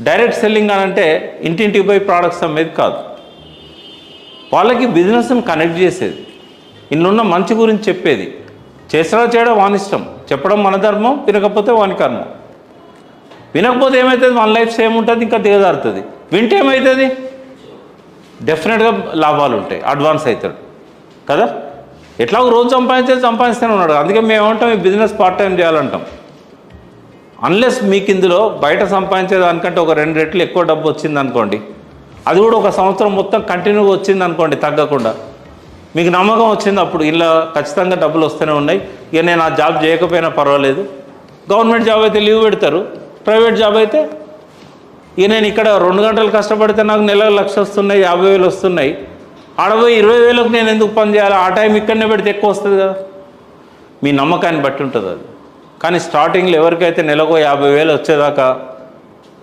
Direct selling అని అంటే ఇంటింటికి పోయి ప్రోడక్ట్స్ అమ్మేది కాదు. వాళ్ళకి బిజినెస్ని కనెక్ట్ చేసేది, ఇన్నున్న మంచి గురించి చెప్పేది. చేసడా చేయడం వాని ఇష్టం, చెప్పడం మన ధర్మం, వినకపోతే వాని కర్మం. వినకపోతే ఏమవుతుంది, మన లైఫ్ సేమ్ ఉంటుంది, ఇంకా దిగజారుతుంది. వింటే ఏమవుతుంది, డెఫినెట్గా లాభాలు ఉంటాయి, అడ్వాన్స్ అవుతాడు కదా. ఎట్లా రోజు సంపాదిస్తూనే ఉన్నాడు. అందుకే మేము ఏమంటాం, ఈ బిజినెస్ పార్ట్ టైం చేయాలంటాం. అన్లెస్ మీకు ఇందులో బయట సంపాదించేదానికంటే ఒక 2 రెట్లు ఎక్కువ డబ్బు వచ్చింది అనుకోండి, అది కూడా ఒక సంవత్సరం మొత్తం కంటిన్యూగా వచ్చింది అనుకోండి, తగ్గకుండా మీకు నమ్మకం వచ్చింది, అప్పుడు ఇలా ఖచ్చితంగా డబ్బులు వస్తూనే ఉన్నాయి, ఇక నేను ఆ జాబ్ చేయకపోయినా పర్వాలేదు. గవర్నమెంట్ జాబ్ అయితే లీవ్ పెడతారు, ప్రైవేట్ జాబ్ అయితే ఇక నేను ఇక్కడ 2 గంటలు కష్టపడితే నాకు నెలకు 1,00,000 వస్తున్నాయి, 50,000 వస్తున్నాయి, ఆడపోయి 20,000కు నేను ఎందుకు పని చేయాలి, ఆ టైం ఇక్కడనే పెడితే ఎక్కువ వస్తుంది కదా. మీ నమ్మకాన్ని బట్టి ఉంటుంది అది. కానీ స్టార్టింగ్లో ఎవరికైతే నెలకు 50,000 వచ్చేదాకా